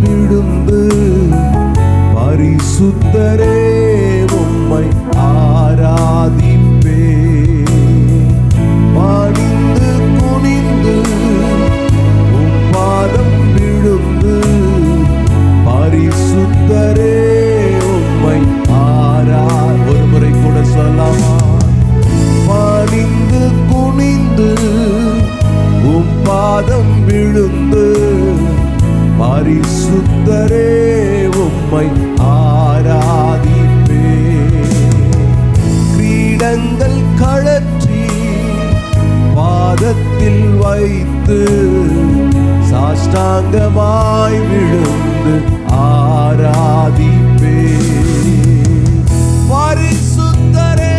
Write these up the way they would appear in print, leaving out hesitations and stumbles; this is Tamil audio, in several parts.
விழுந்து பரிசுத்தரே உம்மை ஆராதிப்பே. பணிந்து குனிந்து உம் பாதம் விழுந்து பரிசுத்தரே உம்மை ஒரு முறை கூட சொல்லலாமா? பணிந்து குனிந்து உம் பாதம் விழுந்து பரிசுத்தரே உம்மை ஆராதிப்பே. கிரீடங்கள் கழற்றி பாதத்தில் வைத்து சாஷ்டாங்கமாய் விழுந்து ஆராதிப்பே. பரிசுத்தரே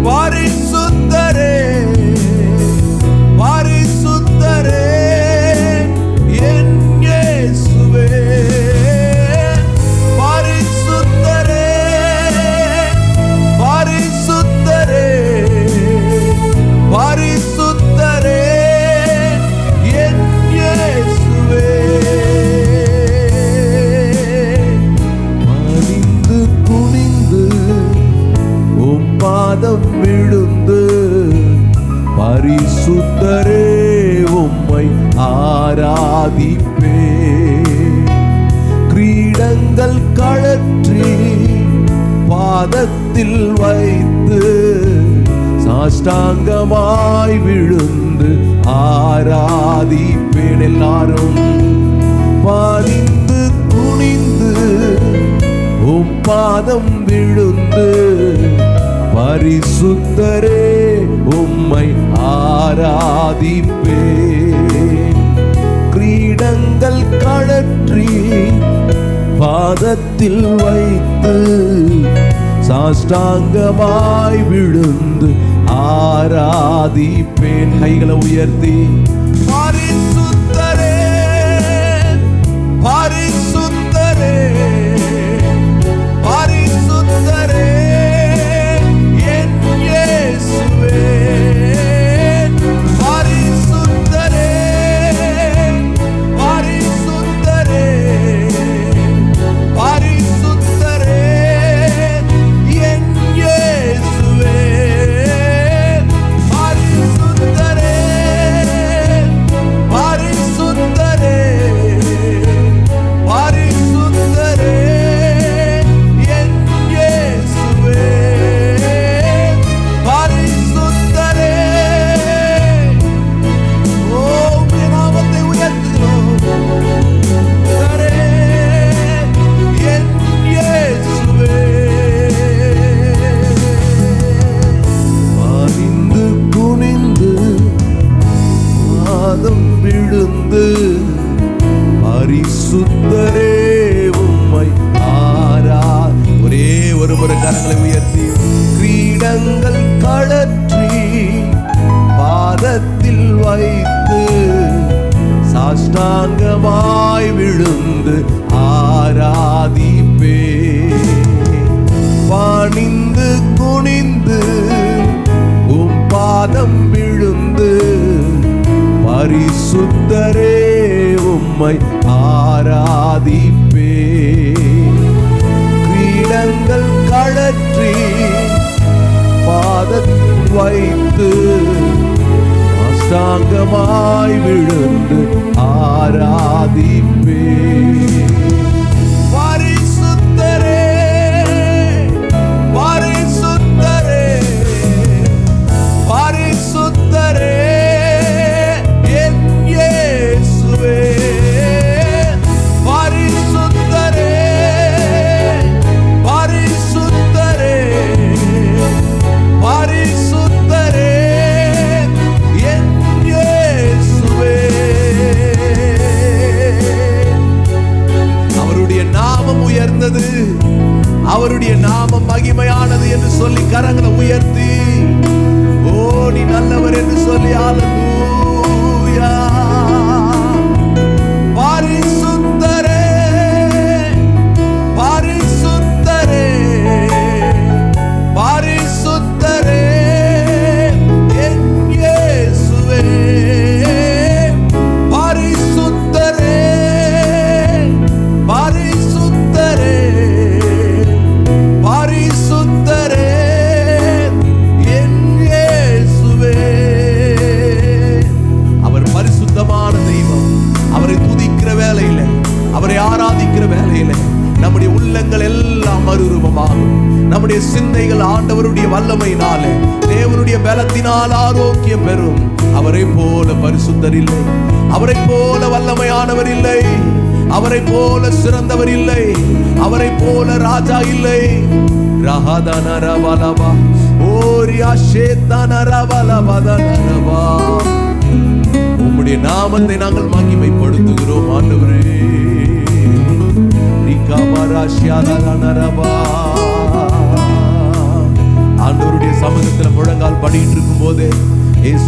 பரிசுத்தரே பரிசுத்தரே என் இயேசுவே. பரிசுத்தரே பரிசுத்தரே பரிசுத்தரே என் இயேசுவே. பணிந்து குனிந்து உம் பாதம் விழுந்து பரிசுத்தரே உம்மை ஆராதிப்பே. கிரீடங்கள் கழற்றி பாதத்தில் வைத்து சாஷ்டாங்கமாய் விழுந்து ஆராதிப்பேன். எல்லாரும் பணிந்து குனிந்து உம் பாதம் விழுந்து பரிசுத்தரே உம்மை ஆராதிப்பே. கிரீடங்கள் கழற்றி பாதத்தில் வைத்து சாஷ்டாங்கமாய் விழுந்து ஆராதிப்பேன். கைகளை உயர்த்தி பரிசுத்தரே பரிசுத்தரே பரிசுத்தரே என் இயேசுவே. பரிசுத்தரே பரிசுத்தரே பரிசுத்தரே என் இயேசுவே. பரிசுத்தரே பரிசுத்தரே பரிசுத்தரே என் இயேசுவே. பரிசுத்தரே ஓ உம்முடைய நாமத்தை உயர்த்துகிறோம். பரிசுத்தரே என் இயேசுவே. பணிந்து குனிந்து பாதம் விழுந்து பரிசுத்தரே உம்மை ஒரே ஒரு முறை கரங்களை உயர்த்தி கிரீடங்கள் கழற்றி பாதத்தில் வைத்து சாஷ்டாங்கமாய் விழுந்து ஆராதிப்பே. பணிந்து குனிந்து உம் பாதம் விழுந்து பரிசுத்தரே உம்மை ஆராதிப்பே. கிரீடங்கள் கழற்றி பாதத்தில் வைத்து சாஷ்டாங்கமாய் விழுந்து ஆராதிப்பே. பரிசுத்தரே பரிசுத்தரே பரிசுத்தரே என் இயேசுவே. பரிசுத்தரே பரிசுத்தரே பரிசுத்தரே என் இயேசுவே. அவருடைய நாமம் உயர்ந்தது, அவருடைய நாமம் மகிமையானது என்று சொல்லி கரங்களை உயர்த்தி ஓ நீ நல்லவர் என்று சொல்லி ஹல்லேலூயா. பரிசுத்தரே பரிசுத்தரே பரிசுத்தரே என் இயேசுவே. பரிசுத்தரே அவரை ஆராதிக்கிற வேளையிலே நம்முடைய உள்ளங்கள் எல்லாம் மறுரூபமாகும். நம்முடைய சிந்தைகள் ஆண்டவருடைய வல்லமையினாலே, தேவனுடைய பலத்தினால் ஆரோக்கியம் பெறும். அவரை போல பரிசுத்தர் இல்லை, அவரை போல வல்லமையானவர் இல்லை, அவரை போல சிறந்தவர் இல்லை, அவரை போல ராஜா இல்லை. ரஹதனரபலபா ஓரியா ஷேத்தனரபலபதனரபா. உம்முடைய நாமத்தை நாங்கள் மகிமைப்படுத்துகிறோம் ஆண்டவரே. ஆண்டவருடைய சமூகத்தில் முழங்கால் படிட்டு இருக்கும் போதே